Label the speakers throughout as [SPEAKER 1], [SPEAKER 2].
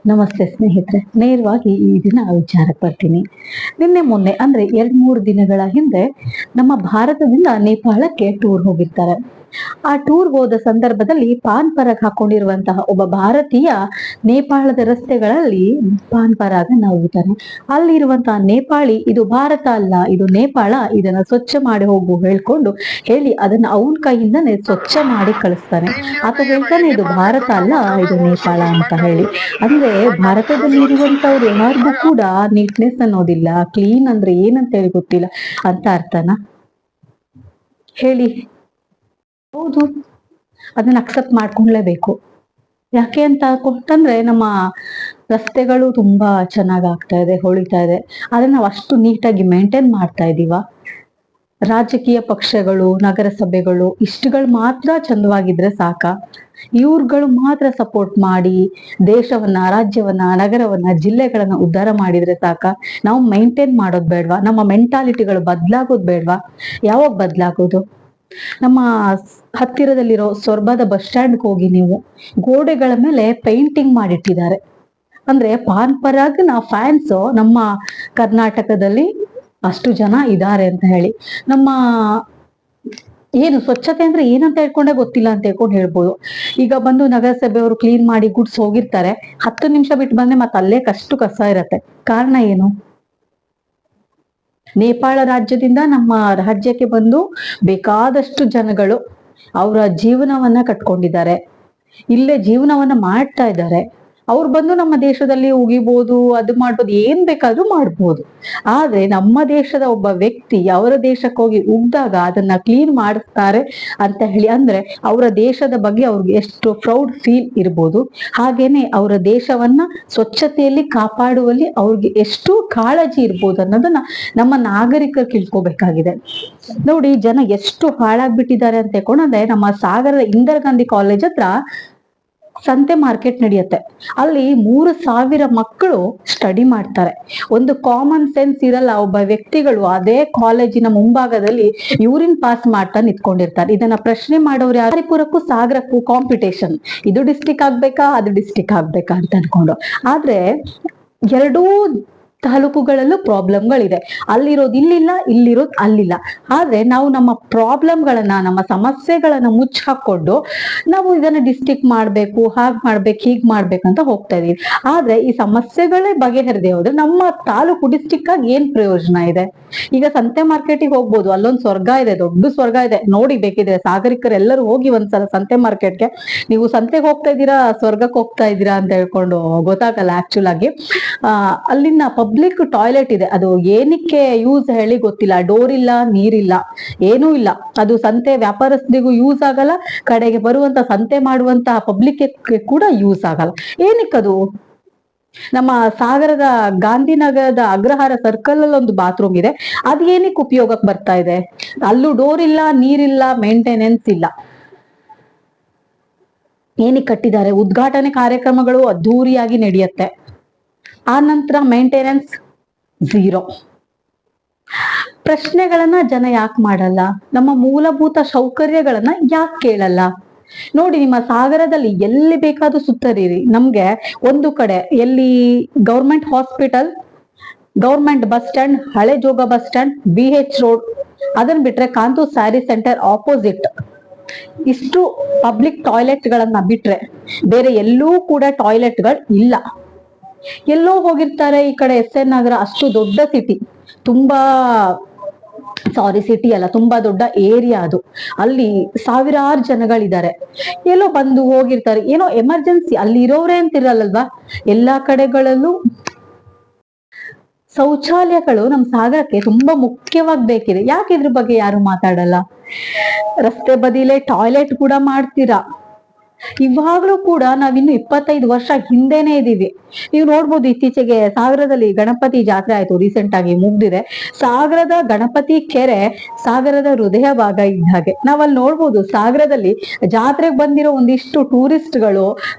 [SPEAKER 1] ನಮಸ್ತೆ ಸ್ನೇಹಿತರೆ, ನೇರವಾಗಿ ಈ ದಿನ ವಿಚಾರಕ್ಕೆ ಬರ್ತೀನಿ. ನಿನ್ನೆ ಮೊನ್ನೆ ಅಂದ್ರೆ 2-3 ದಿನಗಳ ಹಿಂದೆ ನಮ್ಮ ಭಾರತದಿಂದ ನೇಪಾಳಕ್ಕೆ ಟೂರ್ ಹೋಗಿರ್ತಾರೆ. ಆ ಟೂರ್ ಹೋದ ಸಂದರ್ಭದಲ್ಲಿ ಪಾನ್ ಪರಾಗ್ ಹಾಕೊಂಡಿರುವಂತಹ ಒಬ್ಬ ಭಾರತೀಯ ನೇಪಾಳದ ರಸ್ತೆಗಳಲ್ಲಿ ಪಾನ್ ಪರಾಗ್ ನವ್ವುತ್ತಾನೆ. ಅಲ್ಲಿರುವಂತಹ ನೇಪಾಳಿ ಇದು ಭಾರತ ಅಲ್ಲ, ಇದು ನೇಪಾಳ, ಇದನ್ನ ಸ್ವಚ್ಛ ಮಾಡಿ ಹೋಗು ಹೇಳ್ಕೊಂಡು ಅದನ್ನ ಅವನ ಕೈಯಿಂದನೇ ಸ್ವಚ್ಛ ಮಾಡಿ ಕಳಿಸ್ತಾನೆ. ಆತ ಹೇಳ್ತಾನೆ ಇದು ಭಾರತ ಅಲ್ಲ, ಇದು ನೇಪಾಳ ಅಂತ ಹೇಳಿ. ಅಂದ್ರೆ ಭಾರತದಲ್ಲಿ ಇರುವಂತವ್ರು ಯಾರಿಗೂ ಕೂಡ ನೀಟ್ನೆಸ್ ಅನ್ನೋದಿಲ್ಲ, ಕ್ಲೀನ್ ಅಂದ್ರೆ ಏನಂತ ಹೇಳಿ ಗೊತ್ತಿಲ್ಲ ಅಂತ ಅರ್ಥನಾ ಹೇಳಿ? ಹೌದು, ಅದನ್ನ ಅಕ್ಸೆಪ್ಟ್ ಮಾಡ್ಕೊಂಡ್ಲೇಬೇಕು. ಯಾಕೆ ಅಂತ ಕೊಟ್ಟಂದ್ರೆ ನಮ್ಮ ರಸ್ತೆಗಳು ತುಂಬಾ ಚೆನ್ನಾಗ್ ಆಗ್ತಾ ಇದೆ, ಹೊಳಿತಾ ಇದೆ. ಆದ್ರೆ ನಾವು ಅಷ್ಟು ನೀಟಾಗಿ ಮೇಂಟೈನ್ ಮಾಡ್ತಾ ಇದೀವ? ರಾಜಕೀಯ ಪಕ್ಷಗಳು, ನಗರಸಭೆಗಳು ಇಷ್ಟುಗಳು ಮಾತ್ರ ಚಂದವಾಗಿದ್ರೆ ಸಾಕ? ಇವ್ರುಗಳು ಮಾತ್ರ ಸಪೋರ್ಟ್ ಮಾಡಿ ದೇಶವನ್ನ, ರಾಜ್ಯವನ್ನ, ನಗರವನ್ನ, ಜಿಲ್ಲೆಗಳನ್ನ ಉದ್ಧಾರ ಮಾಡಿದ್ರೆ ಸಾಕ? ನಾವು ಮೈಂಟೈನ್ ಮಾಡೋದ್ ಬೇಡ್ವಾ? ನಮ್ಮ ಮೆಂಟಾಲಿಟಿಗಳು ಬದ್ಲಾಗೋದ್ ಬೇಡ್ವಾ? ಯಾವಾಗ ಬದ್ಲಾಗೋದು? ನಮ್ಮ ಹತ್ತಿರದಲ್ಲಿರೋ ಸೊರಬದ ಬಸ್ ಸ್ಟ್ಯಾಂಡ್ ಹೋಗಿ ನೀವು, ಗೋಡೆಗಳ ಮೇಲೆ ಪೇಂಟಿಂಗ್ ಮಾಡಿಟ್ಟಿದ್ದಾರೆ. ಅಂದ್ರೆ ಪಾನ್ ಪರಾಗ್ನ ಫ್ಯಾನ್ಸ್ ನಮ್ಮ ಕರ್ನಾಟಕದಲ್ಲಿ ಅಷ್ಟು ಜನ ಇದ್ದಾರೆ ಅಂತ ಹೇಳಿ. ನಮ್ಮ ಏನು ಸ್ವಚ್ಛತೆ ಅಂದ್ರೆ ಏನಂತ ಹೇಳ್ಕೊಂಡೆ ಗೊತ್ತಿಲ್ಲ ಅಂತ ಹೇಳ್ಕೊಂಡು ಹೇಳ್ಬೋದು. ಈಗ ಬಂದು ನಗರಸಭೆಯವರು ಕ್ಲೀನ್ ಮಾಡಿ ಗುಡ್ಸ್ ಹೋಗಿರ್ತಾರೆ, 10 ನಿಮಿಷ ಬಿಟ್ಟು ಬಂದ್ರೆ ಮತ್ತೆ ಅಲ್ಲೇ ಕಸ ಇರತ್ತೆ. ಕಾರಣ ಏನು? ನೇಪಾಳ ರಾಜ್ಯದಿಂದ ನಮ್ಮ ರಾಜ್ಯಕ್ಕೆ ಬಂದು ಬೇಕಾದಷ್ಟು ಜನಗಳು ಅವರ ಜೀವನವನ್ನ ಕಟ್ಕೊಂಡಿದ್ದಾರೆ, ಇಲ್ಲೇ ಜೀವನವನ್ನ ಮಾಡ್ತಾ ಇದ್ದಾರೆ. ಅವ್ರು ಬಂದು ನಮ್ಮ ದೇಶದಲ್ಲಿ ಉಗಿಬಹುದು, ಅದು ಮಾಡ್ಬೋದು, ಏನ್ ಬೇಕಾದ್ರೂ ಮಾಡ್ಬೋದು. ಆದ್ರೆ ನಮ್ಮ ದೇಶದ ಒಬ್ಬ ವ್ಯಕ್ತಿ ಅವರ ದೇಶಕ್ಕೆ ಹೋಗಿ ಉಗ್ದಾಗ ಅದನ್ನ ಕ್ಲೀನ್ ಮಾಡಿಸ್ತಾರೆ ಅಂತ ಹೇಳಿ ಅಂದ್ರೆ ಅವರ ದೇಶದ ಬಗ್ಗೆ ಅವ್ರಿಗೆ ಎಷ್ಟು ಪ್ರೌಡ್ ಫೀಲ್ ಇರ್ಬೋದು. ಹಾಗೇನೆ ಅವರ ದೇಶವನ್ನ ಸ್ವಚ್ಛತೆಯಲ್ಲಿ ಕಾಪಾಡುವಲ್ಲಿ ಅವ್ರಿಗೆ ಎಷ್ಟು ಕಾಳಜಿ ಇರ್ಬೋದು ಅನ್ನೋದನ್ನ ನಮ್ಮ ನಾಗರಿಕರು ತಿಳ್ಕೊಬೇಕಾಗಿದೆ. ನೋಡಿ, ಜನ ಎಷ್ಟು ಹಾಳಾಗ್ಬಿಟ್ಟಿದ್ದಾರೆ ಅಂತ ಹೇಳ್ಕೊಂಡ್ರೆ, ನಮ್ಮ ಸಾಗರದ ಇಂದಿರಾ ಗಾಂಧಿ ಕಾಲೇಜ್ ಹತ್ರ ಸಂತೆ ಮಾರ್ಕೆಟ್ ನಡೆಯುತ್ತೆ. ಅಲ್ಲಿ 3000 ಮಕ್ಕಳು ಸ್ಟಡಿ ಮಾಡ್ತಾರೆ. ಒಂದು ಕಾಮನ್ ಸೆನ್ಸ್ ಇರಲ್ಲ. ಒಬ್ಬ ವ್ಯಕ್ತಿಗಳು ಅದೇ ಕಾಲೇಜಿನ ಮುಂಭಾಗದಲ್ಲಿ ಯೂರಿನ್ ಪಾಸ್ ಮಾಡ್ತಾ ನಿಂತ್ಕೊಂಡಿರ್ತಾರೆ. ಇದನ್ನ ಪ್ರಶ್ನೆ ಮಾಡೋರು ಯಾರು? ಹರಿಪುರಕ್ಕೂ ಸಾಗರಕ್ಕೂ ಕಾಂಪಿಟೇಷನ್, ಇದು ಡಿಸ್ಟಿಕ್ ಆಗ್ಬೇಕಾ, ಅದು ಡಿಸ್ಟಿಕ್ ಆಗ್ಬೇಕಾ ಅಂತ ಅನ್ಕೊಂಡು. ಆದ್ರೆ ಎರಡೂ ತಾಲೂಕುಗಳಲ್ಲೂ ಪ್ರಾಬ್ಲಮ್ಗಳಿದೆ. ಅಲ್ಲಿರೋದು ಇಲ್ಲಿಲ್ಲ, ಇಲ್ಲಿರೋದು ಅಲ್ಲಿಲ್ಲ. ಆದ್ರೆ ನಾವು ನಮ್ಮ ಪ್ರಾಬ್ಲಮ್ಗಳನ್ನ, ನಮ್ಮ ಸಮಸ್ಯೆಗಳನ್ನ ಮುಚ್ಚ ಹಾಕೊಂಡು ನಾವು ಇದನ್ನ ಡಿಸ್ಟಿಕ್ ಮಾಡ್ಬೇಕು, ಹಾಗ್ ಮಾಡ್ಬೇಕು, ಹೀಗ್ ಮಾಡ್ಬೇಕಂತ ಹೋಗ್ತಾ ಇದೀವಿ. ಆದ್ರೆ ಈ ಸಮಸ್ಯೆಗಳೇ ಬಗೆಹರಿದೆ ಹೋದ್ರೆ ನಮ್ಮ ತಾಲೂಕು ಡಿಸ್ಟಿಕ್ ಆಗಿ ಏನ್ ಪ್ರಯೋಜನ ಇದೆ? ಈಗ ಸಂತೆ ಮಾರ್ಕೆಟಿಗೆ ಹೋಗ್ಬೋದು, ಅಲ್ಲೊಂದು ಸ್ವರ್ಗ ಇದೆ, ದೊಡ್ಡ ಸ್ವರ್ಗ ಇದೆ. ನೋಡಿ, ಬೇಕಿದ್ರೆ ಸಾಗರಿಕರು ಎಲ್ಲರೂ ಹೋಗಿ ಒಂದ್ಸಲ ಸಂತೆ ಮಾರ್ಕೆಟ್ಗೆ. ನೀವು ಸಂತೆಗೆ ಹೋಗ್ತಾ ಇದ್ದೀರಾ, ಸ್ವರ್ಗಕ್ಕೆ ಹೋಗ್ತಾ ಇದ್ದೀರಾ ಅಂತ ಹೇಳ್ಕೊಂಡು ಗೊತ್ತಾಗಲ್ಲ ಆಕ್ಚುಲ್ ಆಗಿ. ಅಲ್ಲಿನ ಪಬ್ಲಿಕ್ ಟಾಯ್ಲೆಟ್ ಇದೆ, ಅದು ಏನಕ್ಕೆ ಯೂಸ್ ಹೇಳಿ ಗೊತ್ತಿಲ್ಲ. ಡೋರ್ ಇಲ್ಲ, ನೀರಿಲ್ಲ, ಏನೂ ಇಲ್ಲ. ಅದು ಸಂತೆ ವ್ಯಾಪಾರಸ್ಥರಿಗೂ ಯೂಸ್ ಆಗಲ್ಲ, ಕಡೆಗೆ ಬರುವಂತ ಸಂತೆ ಮಾಡುವಂತಹ ಪಬ್ಲಿಕ್ ಕೂಡ ಯೂಸ್ ಆಗಲ್ಲ. ಏನಕ್ಕದು? ನಮ್ಮ ಸಾಗರದ ಗಾಂಧಿನಗರದ ಅಗ್ರಹಾರ ಸರ್ಕಲ್ ಅಲ್ಲಿ ಒಂದು ಬಾತ್ರೂಮ್ ಇದೆ, ಅದು ಏನಕ್ಕೆ ಉಪಯೋಗಕ್ಕೆ ಬರ್ತಾ ಇದೆ? ಅಲ್ಲೂ ಡೋರ್ ಇಲ್ಲ, ನೀರಿಲ್ಲ, ಮೇಂಟೆನೆನ್ಸ್ ಇಲ್ಲ. ಏನಕ್ಕೆ ಕಟ್ಟಿದ್ದಾರೆ? ಉದ್ಘಾಟನೆ ಕಾರ್ಯಕ್ರಮಗಳು ಅದ್ದೂರಿಯಾಗಿ ನಡೆಯುತ್ತೆ, ಆ ನಂತರ ಮೇಂಟೆನೆನ್ಸ್ ಝೀರೋ. ಪ್ರಶ್ನೆಗಳನ್ನ ಜನ ಯಾಕೆ ಮಾಡಲ್ಲ? ನಮ್ಮ ಮೂಲಭೂತ ಸೌಕರ್ಯಗಳನ್ನ ಯಾಕೆ ಕೇಳಲ್ಲ? ನೋಡಿ, ನಿಮ್ಮ ಸಾಗರದಲ್ಲಿ ಎಲ್ಲಿ ಬೇಕಾದ್ರೂ ಸುತ್ತರಿರಿ, ನಮ್ಗೆ ಒಂದು ಕಡೆ ಎಲ್ಲಿ government hospital, government bus stand, ಹಳೆ Jog bus stand, BH road, ಅದನ್ನ ಬಿಟ್ರೆ ಕಾಂತೂರ್ ಸ್ಯಾರಿ ಸೆಂಟರ್ ಆಪೋಸಿಟ್ ಇಷ್ಟು ಪಬ್ಲಿಕ್ ಟಾಯ್ಲೆಟ್ ಗಳನ್ನ ಬಿಟ್ರೆ ಬೇರೆ ಎಲ್ಲೂ ಕೂಡ ಟಾಯ್ಲೆಟ್ಗಳು ಇಲ್ಲ. ಎಲ್ಲೋ ಹೋಗಿರ್ತಾರೆ. ಈ ಕಡೆ SN ನಗರ ಅಷ್ಟು ದೊಡ್ಡ ಸಿಟಿ, ಸಿಟಿ ಅಲ್ಲ, ತುಂಬಾ ದೊಡ್ಡ ಏರಿಯಾ ಅದು. ಅಲ್ಲಿ ಸಾವಿರಾರು ಜನಗಳಿದ್ದಾರೆ. ಎಲ್ಲೋ ಬಂದು ಹೋಗಿರ್ತಾರೆ, ಏನೋ ಎಮರ್ಜೆನ್ಸಿ. ಅಲ್ಲಿ ಇರೋರೇ ಅಂತ ಇರಲ್ಲಲ್ವಾ? ಎಲ್ಲಾ ಕಡೆಗಳಲ್ಲೂ ಶೌಚಾಲಯಗಳು ನಮ್ಮ ಸಾಗರಕ್ಕೆ ತುಂಬಾ ಮುಖ್ಯವಾಗಿ ಬೇಕಿದೆ. ಯಾಕೆ ಇದ್ರ ಬಗ್ಗೆ ಯಾರು ಮಾತಾಡಲ್ಲ? ರಸ್ತೆ ಬದಿಲೇ ಟಾಯ್ಲೆಟ್ ಕೂಡ ಮಾಡ್ತೀರಾ. ಇವಾಗ್ಲೂ ಕೂಡ ನಾವಿನ್ನು 25 ವರ್ಷ ಹಿಂದೆನೆ ಇದೀವಿ. ನೀವು ನೋಡ್ಬೋದು, ಇತ್ತೀಚೆಗೆ ಸಾಗರದಲ್ಲಿ ಗಣಪತಿ ಜಾತ್ರೆ ಆಯ್ತು, ರೀಸೆಂಟ್ ಆಗಿ ಮುಗ್ದಿದೆ. ಸಾಗರದ ಗಣಪತಿ ಕೆರೆ ಸಾಗರದ ಹೃದಯ ಭಾಗ ಇದ್ದ ಹಾಗೆ. ನಾವಲ್ಲಿ ನೋಡ್ಬೋದು, ಸಾಗರದಲ್ಲಿ ಜಾತ್ರೆಗೆ ಬಂದಿರೋ ಒಂದಿಷ್ಟು ಟೂರಿಸ್ಟ್ಗಳು,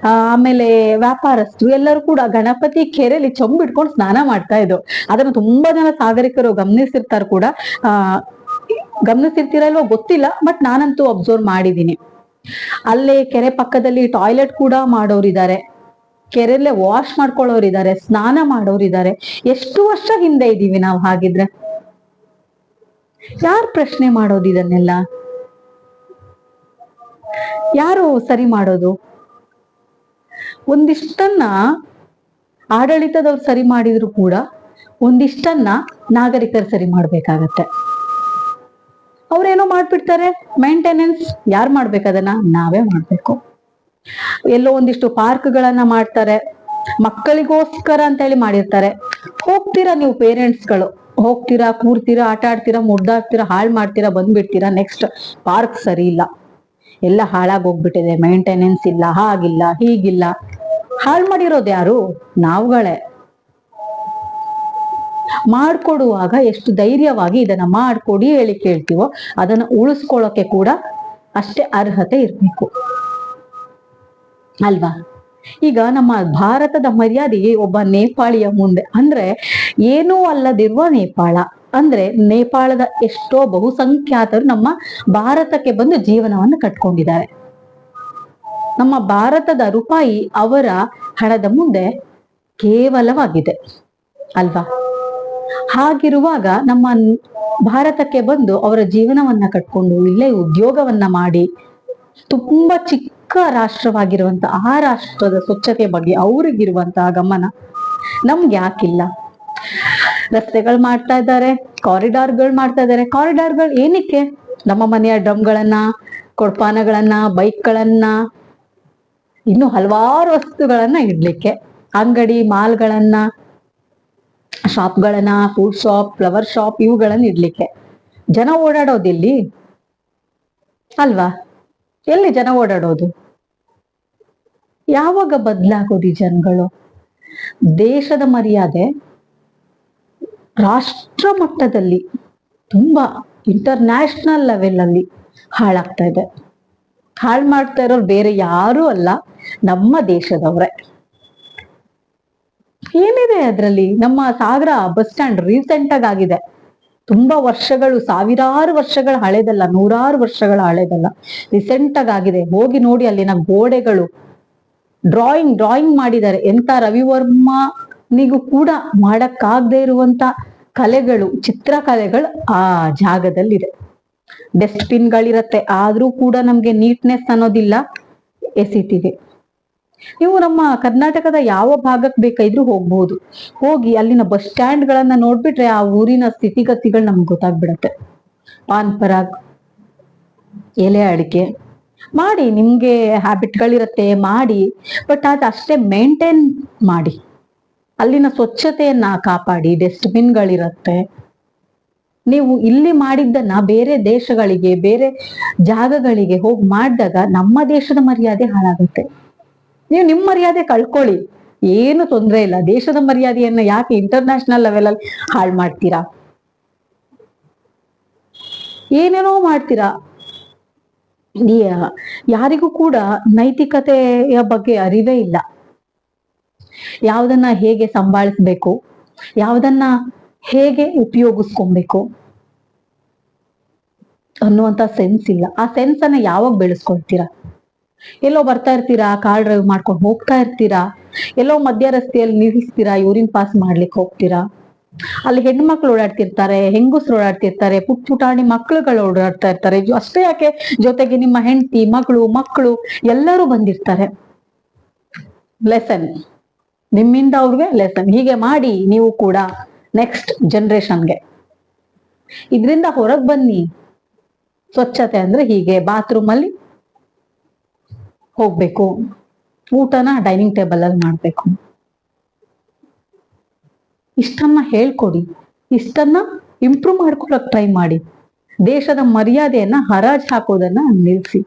[SPEAKER 1] ಆಮೇಲೆ ವ್ಯಾಪಾರಸ್ಥರು ಎಲ್ಲರೂ ಕೂಡ ಗಣಪತಿ ಕೆರೆಯಲ್ಲಿ ಚೊಂಬಿಟ್ಕೊಂಡು ಸ್ನಾನ ಮಾಡ್ತಾ ಇದ್ರು. ಅದನ್ನು ತುಂಬಾ ಜನ ಸಾಗರಿಕರು ಗಮನಿಸಿರ್ತಾರೆ ಕೂಡ. ಗಮನಿಸಿರ್ತೀರಲ್ವೋ ಗೊತ್ತಿಲ್ಲ, ಬಟ್ ನಾನಂತೂ ಅಬ್ಸರ್ವ್ ಮಾಡಿದೀನಿ. ಅಲ್ಲೇ ಕೆರೆ ಪಕ್ಕದಲ್ಲಿ ಟಾಯ್ಲೆಟ್ ಕೂಡ ಮಾಡೋರಿದ್ದಾರೆ. ಕೆರೆಯಲ್ಲೇ ವಾಶ್ ಮಾಡ್ಕೊಳ್ಳೋರಿದ್ದಾರೆ, ಸ್ನಾನ ಮಾಡೋರಿದ್ದಾರೆ. ಎಷ್ಟು ವರ್ಷ ಹಿಂದೆ ಇದೀವಿ ನಾವು ಹಾಗಿದ್ರೆ? ಯಾರು ಪ್ರಶ್ನೆ ಮಾಡೋದು ಇದನ್ನೆಲ್ಲ? ಯಾರು ಸರಿ ಮಾಡೋದು? ಒಂದಿಷ್ಟನ್ನ ಆಡಳಿತದವ್ರು ಸರಿ ಮಾಡಿದ್ರು ಕೂಡ ಒಂದಿಷ್ಟನ್ನ ನಾಗರಿಕರು ಸರಿ ಮಾಡ್ಬೇಕಾಗತ್ತೆ. ಅವ್ರೇನೋ ಮಾಡ್ಬಿಡ್ತಾರೆ, ಮೇಂಟೆನೆನ್ಸ್ ಯಾರು ಮಾಡ್ಬೇಕು? ಅದನ್ನ ನಾವೇ ಮಾಡ್ಬೇಕು. ಎಲ್ಲೋ ಒಂದಿಷ್ಟು ಪಾರ್ಕ್ಗಳನ್ನ ಮಾಡ್ತಾರೆ, ಮಕ್ಕಳಿಗೋಸ್ಕರ ಅಂತ ಹೇಳಿ ಮಾಡಿರ್ತಾರೆ. ಹೋಗ್ತೀರಾ ನೀವು ಪೇರೆಂಟ್ಸ್ಗಳು, ಹೋಗ್ತೀರಾ, ಕೂರ್ತೀರಾ, ಆಟ ಆಡ್ತೀರಾ, ಮುರ್ದಾಡ್ತೀರಾ, ಹಾಳು ಮಾಡ್ತೀರಾ, ಬಂದ್ಬಿಡ್ತೀರಾ. ನೆಕ್ಸ್ಟ್ ಪಾರ್ಕ್ ಸರಿ ಇಲ್ಲ, ಎಲ್ಲ ಹಾಳಾಗೋಗ್ಬಿಟ್ಟಿದೆ, ಮೇಂಟೆನೆನ್ಸ್ ಇಲ್ಲ, ಹಾಗಿಲ್ಲ ಹೀಗಿಲ್ಲ. ಹಾಳು ಮಾಡಿರೋದು ಯಾರು? ನಾವುಗಳೇ. ಮಾಡ್ಕೊಡುವಾಗ ಎಷ್ಟು ಧೈರ್ಯವಾಗಿ ಇದನ್ನ ಮಾಡ್ಕೊಡಿ ಹೇಳಿ ಕೇಳ್ತೀವೋ ಅದನ್ನ ಉಳಿಸ್ಕೊಳ್ಳೋಕೆ ಕೂಡ ಅಷ್ಟೇ ಅರ್ಹತೆ ಇರ್ಬೇಕು ಅಲ್ವಾ? ಈಗ ನಮ್ಮ ಭಾರತದ ಮರ್ಯಾದೆಗೆ ಒಬ್ಬ ನೇಪಾಳಿಯ ಮುಂದೆ, ಅಂದ್ರೆ ಏನೂ ಅಲ್ಲದಿರುವ ನೇಪಾಳ, ಅಂದ್ರೆ ನೇಪಾಳದ ಎಷ್ಟೋ ಬಹುಸಂಖ್ಯಾತರು ನಮ್ಮ ಭಾರತಕ್ಕೆ ಬಂದು ಜೀವನವನ್ನು ಕಟ್ಕೊಂಡಿದ್ದಾರೆ. ನಮ್ಮ ಭಾರತದ ರೂಪಾಯಿ ಅವರ ಹಣದ ಮುಂದೆ ಕೇವಲವಾಗಿದೆ ಅಲ್ವಾ? ಹಾಗಿರುವಾಗ ನಮ್ಮ ಭಾರತಕ್ಕೆ ಬಂದು ಅವರ ಜೀವನವನ್ನ ಕಟ್ಕೊಂಡು ಇಲ್ಲೇ ಉದ್ಯೋಗವನ್ನ ಮಾಡಿ ತುಂಬಾ ಚಿಕ್ಕ ರಾಷ್ಟ್ರವಾಗಿರುವಂತ ಆ ರಾಷ್ಟ್ರದ ಸ್ವಚ್ಛತೆ ಬಗ್ಗೆ ಅವ್ರಿಗಿರುವಂತಹ ಗಮನ ನಮ್ಗೆ ಯಾಕಿಲ್ಲ? ರಸ್ತೆಗಳು ಮಾಡ್ತಾ ಇದ್ದಾರೆ, ಕಾರಿಡಾರ್ಗಳು ಮಾಡ್ತಾ ಇದ್ದಾರೆ. ಕಾರಿಡಾರ್ಗಳು ಏನಕ್ಕೆ? ನಮ್ಮ ಮನೆಯ ಡ್ರಮ್ಗಳನ್ನ, ಕೊಡ್ಪಾನಗಳನ್ನ, ಬೈಕ್ಗಳನ್ನ, ಇನ್ನು ಹಲವಾರು ವಸ್ತುಗಳನ್ನ ಇಡ್ಲಿಕ್ಕೆ, ಅಂಗಡಿ ಮಾಲ್ಗಳನ್ನ, ಶಾಪ್ಗಳನ್ನ, ಫ್ರೂಟ್ ಶಾಪ್, ಫ್ಲವರ್ ಶಾಪ್, ಇವುಗಳನ್ನ ಇಡ್ಲಿಕ್ಕೆ. ಜನ ಓಡಾಡೋದಿಲ್ಲಿ ಅಲ್ವಾ? ಎಲ್ಲಿ ಜನ ಓಡಾಡೋದು? ಯಾವಾಗ ಬದಲಾಗೋದು ಈ ಜನಗಳು? ದೇಶದ ಮರ್ಯಾದೆ ರಾಷ್ಟ್ರ ಮಟ್ಟದಲ್ಲಿ ತುಂಬಾ ಇಂಟರ್ನ್ಯಾಷನಲ್ ಲೆವೆಲ್ ಅಲ್ಲಿ ಹಾಳಾಗ್ತಾ ಇದೆ. ಹಾಳು ಮಾಡ್ತಾ ಇರೋರು ಬೇರೆ ಯಾರು ಅಲ್ಲ, ನಮ್ಮ ದೇಶದವ್ರೆ. ಏನಿದೆ ಅದ್ರಲ್ಲಿ? ನಮ್ಮ ಸಾಗರ ಬಸ್ ಸ್ಟ್ಯಾಂಡ್ ರೀಸೆಂಟ್ ಆಗಿದೆ, ತುಂಬಾ ವರ್ಷಗಳು, ಸಾವಿರಾರು ವರ್ಷಗಳ ಹಳೇದಲ್ಲ, ನೂರಾರು ವರ್ಷಗಳ ಹಳೇದಲ್ಲ, ರೀಸೆಂಟ್ ಆಗಿದೆ. ಹೋಗಿ ನೋಡಿ, ಅಲ್ಲಿನ ಗೋಡೆಗಳು ಡ್ರಾಯಿಂಗ್ ಮಾಡಿದ್ದಾರೆ. ಎಂತ ರವಿವರ್ಮನಿಗೂ ಕೂಡ ಮಾಡಕ್ಕಾಗದೆ ಇರುವಂತ ಕಲೆಗಳು, ಚಿತ್ರಕಲೆಗಳು ಆ ಜಾಗದಲ್ಲಿದೆ. ಡಸ್ಟ್ಬಿನ್ ಗಳಿರತ್ತೆ, ಆದ್ರೂ ಕೂಡ ನಮ್ಗೆ ನೀಟ್ನೆಸ್ ಅನ್ನೋದಿಲ್ಲ. ಎಸಿತೀವಿ. ನೀವು ನಮ್ಮ ಕರ್ನಾಟಕದ ಯಾವ ಭಾಗಕ್ಕೆ ಬೇಕಾದ್ರೂ ಹೋಗ್ಬಹುದು. ಹೋಗಿ ಅಲ್ಲಿನ ಬಸ್ ಸ್ಟ್ಯಾಂಡ್ ಗಳನ್ನ ನೋಡ್ಬಿಟ್ರೆ ಆ ಊರಿನ ಸ್ಥಿತಿಗತಿಗಳು ನಮ್ಗೆ ಗೊತ್ತಾಗ್ಬಿಡತ್ತೆ. ಪಾನ್ ಪರಾಗ್, ಎಲೆ ಅಡಿಕೆ ಮಾಡಿ, ನಿಮ್ಗೆ ಹ್ಯಾಬಿಟ್ಗಳಿರತ್ತೆ ಮಾಡಿ, ಬಟ್ ಅದು ಅಷ್ಟೇ ಮೇಂಟೈನ್ ಮಾಡಿ. ಅಲ್ಲಿನ ಸ್ವಚ್ಛತೆಯನ್ನ ಕಾಪಾಡಿ. ಡಸ್ಟ್ಬಿನ್ಗಳಿರತ್ತೆ. ನೀವು ಇಲ್ಲಿ ಮಾಡಿದ್ದನ್ನ ಬೇರೆ ದೇಶಗಳಿಗೆ, ಬೇರೆ ಜಾಗಗಳಿಗೆ ಹೋಗಿ ಮಾಡಿದಾಗ ನಮ್ಮ ದೇಶದ ಮರ್ಯಾದೆ ಹಾಳಾಗುತ್ತೆ. ನೀವು ನಿಮ್ಮ ಮರ್ಯಾದೆ ಕಳ್ಕೊಳ್ಳಿ, ಏನು ತೊಂದರೆ ಇಲ್ಲ. ದೇಶದ ಮರ್ಯಾದೆಯನ್ನ ಯಾಕೆ ಇಂಟರ್ನ್ಯಾಷನಲ್ ಲೆವೆಲ್ ಅಲ್ಲಿ ಹಾಳು ಮಾಡ್ತೀರಾ? ಏನೇನೋ ಮಾಡ್ತೀರಾ. ಯಾರಿಗೂ ಕೂಡ ನೈತಿಕತೆಯ ಬಗ್ಗೆ ಅರಿವೇ ಇಲ್ಲ. ಯಾವ್ದನ್ನ ಹೇಗೆ ಸಂಭಾಳಿಸ್ಬೇಕು, ಯಾವ್ದನ್ನ ಹೇಗೆ ಉಪಯೋಗಿಸ್ಕೊಬೇಕು ಅನ್ನುವಂತ ಸೆನ್ಸ್ ಇಲ್ಲ. ಆ ಸೆನ್ಸ್ ಅನ್ನ ಯಾವಾಗ ಬೆಳೆಸ್ಕೊಳ್ತೀರಾ? ಎಲ್ಲೋ ಬರ್ತಾ ಇರ್ತೀರಾ, ಕಾರ್ ಡ್ರೈವ್ ಮಾಡ್ಕೊಂಡು ಹೋಗ್ತಾ ಇರ್ತೀರಾ, ಎಲ್ಲೋ ಮಧ್ಯ ರಸ್ತೆಯಲ್ಲಿ ನಿಲ್ಲಿಸ್ತೀರಾ, ಯೂರಿನ್ ಪಾಸ್ ಮಾಡ್ಲಿಕ್ಕೆ ಹೋಗ್ತೀರಾ, ಅಲ್ಲಿ ಹೆಣ್ಣು ಮಕ್ಳು ಓಡಾಡ್ತಿರ್ತಾರೆ, ಹೆಂಗಸ್ರು ಓಡಾಡ್ತಿರ್ತಾರೆ, ಪುಟಾಣಿ ಮಕ್ಳುಗಳು ಓಡಾಡ್ತಾ ಇರ್ತಾರೆ. ಅಷ್ಟೇ ಯಾಕೆ, ಜೊತೆಗೆ ನಿಮ್ಮ ಹೆಂಡತಿ, ಮಕ್ಕಳು ಎಲ್ಲರೂ ಬಂದಿರ್ತಾರೆ. ಲೆಸನ್ ನಿಮ್ಮಿಂದ ಅವ್ರಿಗೆ ಲೆಸನ್. ಹೀಗೆ ಮಾಡಿ ನೀವು ಕೂಡ ನೆಕ್ಸ್ಟ್ ಜನರೇಷನ್ಗೆ. ಇದರಿಂದ ಹೊರಗ್ ಬನ್ನಿ. ಸ್ವಚ್ಛತೆ ಅಂದ್ರೆ ಹೀಗೆ, ಬಾತ್ರೂಮ್ ಅಲ್ಲಿ ಹೋಗ್ಬೇಕು, ಊಟನ ಡೈನಿಂಗ್ ಟೇಬಲ್ ಅಲ್ಲಿ ಮಾಡ್ಬೇಕು. ಇಷ್ಟನ್ನ ಹೇಳ್ಕೊಡಿ, ಇಷ್ಟನ್ನ ಇಂಪ್ರೂವ್ ಮಾಡ್ಕೊಳಕ್ ಟ್ರೈ ಮಾಡಿ. ದೇಶದ ಮರ್ಯಾದೆಯನ್ನ ಹರಾಜ್ ಹಾಕೋದನ್ನ ನಿಲ್ಸಿ.